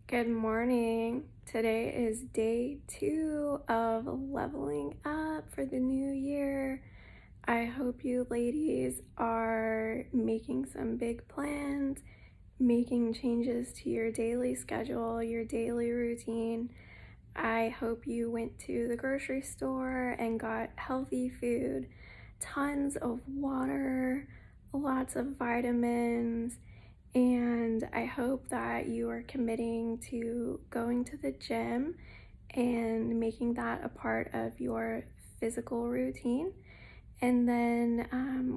Good morning. Today is day 2 of leveling up for the new year. I hope you ladies are making some big plans, making changes to your daily schedule, your daily routine. I hope you went to the grocery store and got healthy food, tons of water, lots of vitamins, and I hope that you are committing to going to the gym and making that a part of your physical routine. And then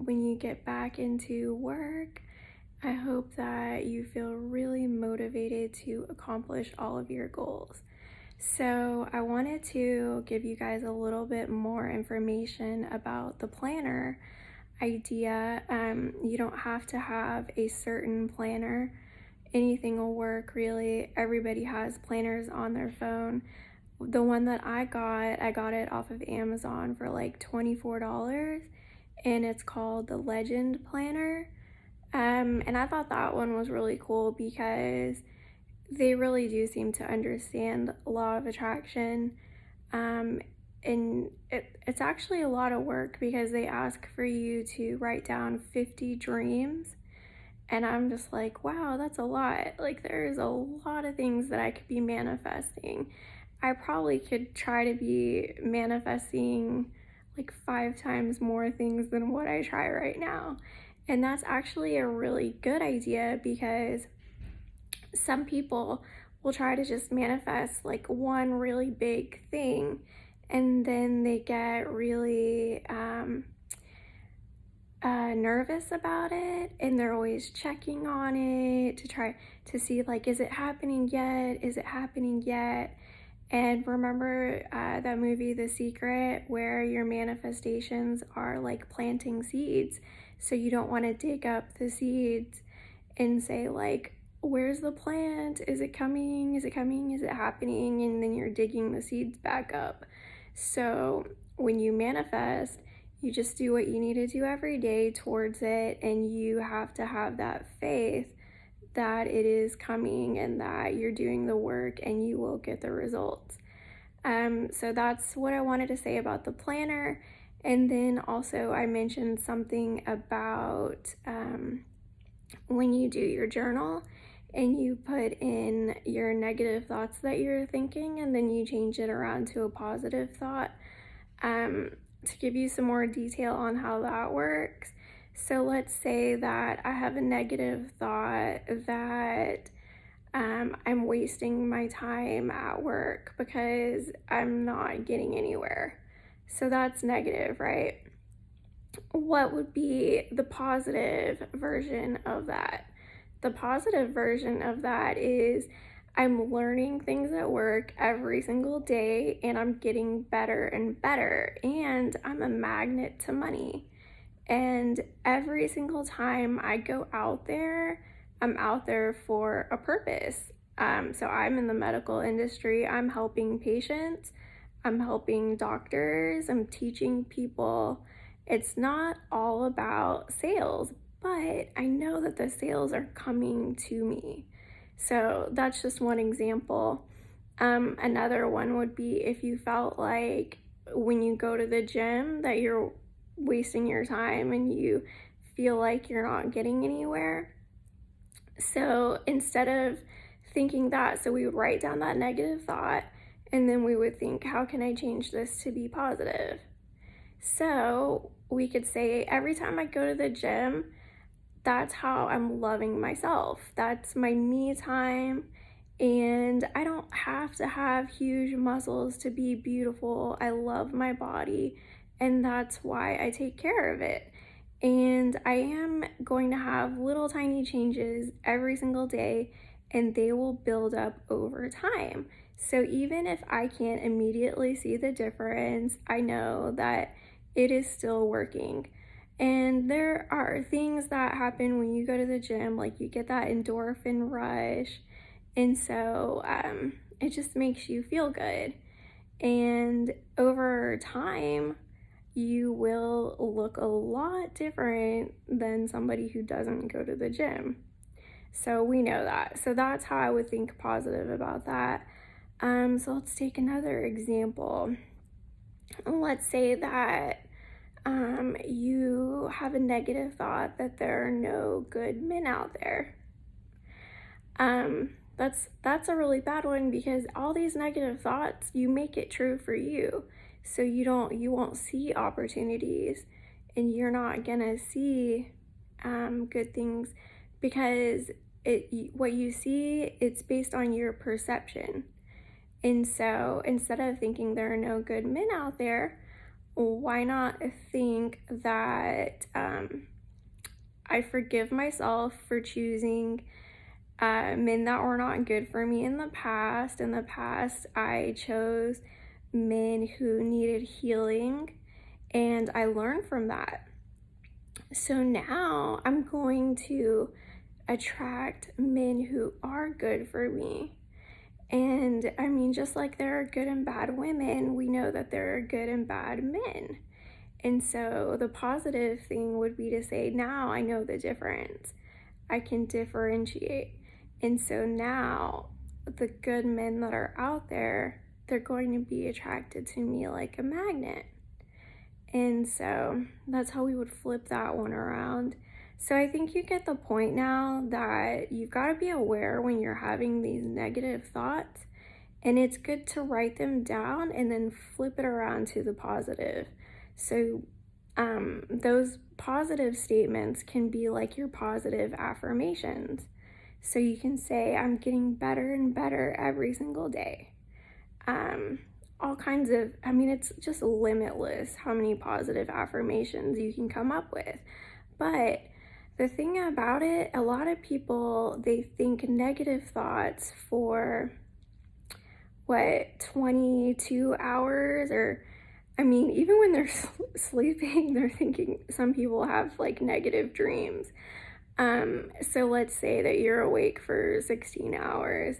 when you get back into work, I hope that you feel really motivated to accomplish all of your goals. So, I wanted to give you guys a little bit more information about the planner idea. You don't have to have a certain planner. Anything will work, really. Everybody has planners on their phone. The one that I got it off of Amazon for like $24, and it's called the Legend Planner. And I thought that one was really cool because they really do seem to understand law of attraction. Um, and it's actually a lot of work because they ask for you to write down 50 dreams. And I'm just like, wow, that's a lot. Like, there's a lot of things that I could be manifesting. I probably could try to be manifesting like 5 times more things than what I try right now. And that's actually a really good idea because some people will try to just manifest like one really big thing, and then they get really nervous about it, and they're always checking on it to try to see, like, is it happening yet? Is it happening yet? And remember that movie, The Secret, where your manifestations are like planting seeds. So you don't want to dig up the seeds and say, like, where's the plant? Is it coming? Is it coming? Is it happening? And then you're digging the seeds back up. So when you manifest, you just do what you need to do every day towards it, and you have to have that faith that it is coming and that you're doing the work and you will get the results. So that's what I wanted to say about the planner. And then also, I mentioned something about when you do your journal and you put in your negative thoughts that you're thinking, and then you change it around to a positive thought. To give you some more detail on how that works, so let's say that I have a negative thought that I'm wasting my time at work because I'm not getting anywhere. So that's negative, right? What would be the positive version of that? The positive version of that is I'm learning things at work every single day, and I'm getting better and better, and I'm a magnet to money. And every single time I go out there, I'm out there for a purpose. So I'm in the medical industry. I'm helping patients, I'm helping doctors, I'm teaching people. It's not all about sales, but I know that the sales are coming to me. So that's just one example. Another one would be if you felt like when you go to the gym that you're wasting your time and you feel like you're not getting anywhere. So instead of thinking that, so we would write down that negative thought, and then we would think, how can I change this to be positive? So we could say, every time I go to the gym, that's how I'm loving myself. That's my me time. And I don't have to have huge muscles to be beautiful. I love my body, and that's why I take care of it. And I am going to have little tiny changes every single day, and they will build up over time. So even if I can't immediately see the difference, I know that it is still working. And there are things that happen when you go to the gym, like you get that endorphin rush. And so it just makes you feel good. And over time, you will look a lot different than somebody who doesn't go to the gym. So we know that. So that's how I would think positive about that. So let's take another example. Let's say that you have a negative thought that there are no good men out there. That's a really bad one, because all these negative thoughts, you make it true for you. So you won't see opportunities, and you're not gonna see good things, because what you see, it's based on your perception. And so instead of thinking there are no good men out there, why not think that I forgive myself for choosing men that were not good for me in the past. In the past, I chose men who needed healing, and I learned from that. So now I'm going to attract men who are good for me. And I mean, just like there are good and bad women, we know that there are good and bad men. And so the positive thing would be to say, now I know the difference. I can differentiate. And so now the good men that are out there, they're going to be attracted to me like a magnet. And so that's how we would flip that one around. So I think you get the point now that you've got to be aware when you're having these negative thoughts, and it's good to write them down and then flip it around to the positive. So those positive statements can be like your positive affirmations. So you can say, I'm getting better and better every single day. All kinds of, I mean, it's just limitless how many positive affirmations you can come up with. But the thing about it, a lot of people, they think negative thoughts for 22 hours, or I mean, even when they're sleeping, they're thinking, some people have like negative dreams. So let's say that you're awake for 16 hours,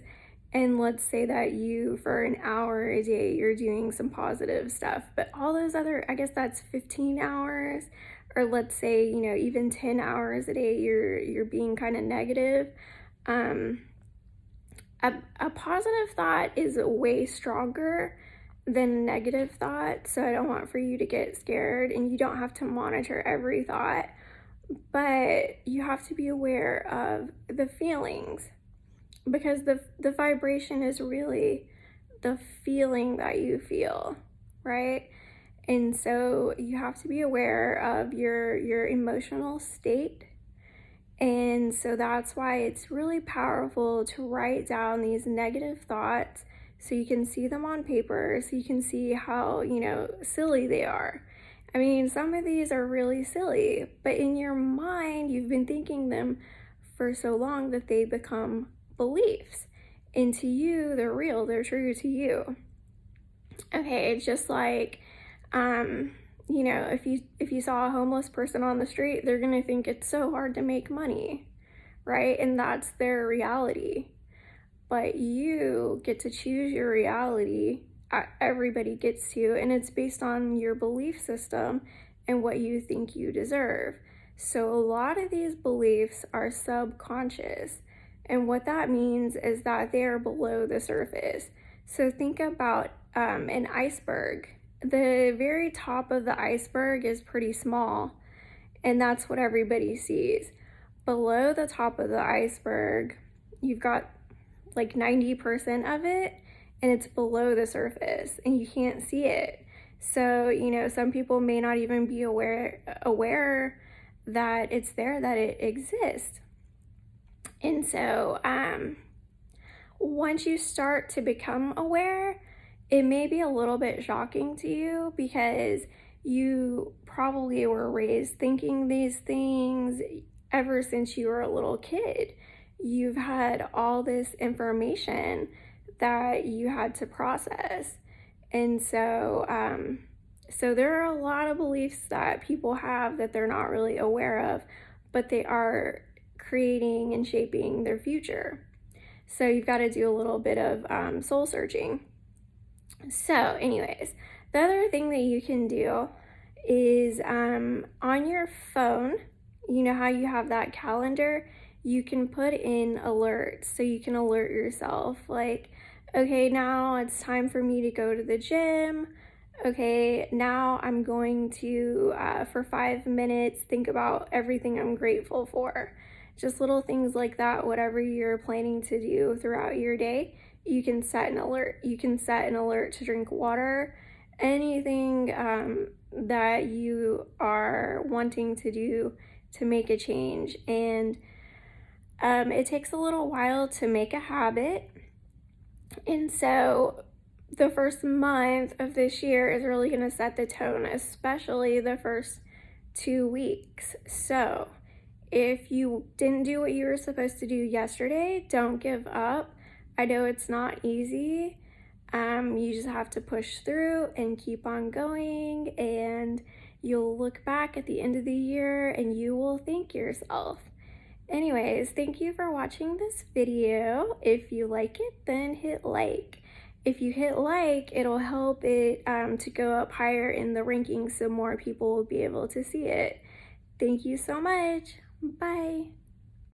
and let's say that you, for an hour a day, you're doing some positive stuff, but all those other, I guess that's 15 hours, or let's say, even 10 hours a day, you're being kind of negative. A positive thought is way stronger than a negative thought, so I don't want for you to get scared, and you don't have to monitor every thought, but you have to be aware of the feelings, because the vibration is really the feeling that you feel, right? And so you have to be aware of your emotional state. And so that's why it's really powerful to write down these negative thoughts, so you can see them on paper, so you can see how, silly they are. I mean, some of these are really silly, but in your mind, you've been thinking them for so long that they become beliefs. And to you, they're real, they're true to you. Okay, it's just like, if you saw a homeless person on the street, they're gonna think it's so hard to make money, right? And that's their reality. But you get to choose your reality. Everybody gets to, and it's based on your belief system and what you think you deserve. So a lot of these beliefs are subconscious, and what that means is that they are below the surface. So think about an iceberg. The very top of the iceberg is pretty small, and that's what everybody sees. Below the top of the iceberg, you've got like 90% of it, and it's below the surface, and you can't see it. So, some people may not even be aware that it's there, that it exists. And so, once you start to become aware, it may be a little bit shocking to you, because you probably were raised thinking these things ever since you were a little kid. You've had all this information that you had to process. And so, so there are a lot of beliefs that people have that they're not really aware of, but they are creating and shaping their future. So you've got to do a little bit of soul searching. So anyways, the other thing that you can do is on your phone, you know how you have that calendar, you can put in alerts so you can alert yourself like, okay, now it's time for me to go to the gym. Okay, now I'm going to, for 5 minutes, think about everything I'm grateful for. Just little things like that, whatever you're planning to do throughout your day, you can set an alert. You can set an alert to drink water, anything that you are wanting to do to make a change. And it takes a little while to make a habit. And so the first month of this year is really going to set the tone, especially the first 2 weeks. So if you didn't do what you were supposed to do yesterday, don't give up. I know it's not easy. You just have to push through and keep on going, and you'll look back at the end of the year and you will thank yourself. Anyways, thank you for watching this video. If you like it, then hit like. If you hit like, it'll help it to go up higher in the rankings so more people will be able to see it. Thank you so much. Bye.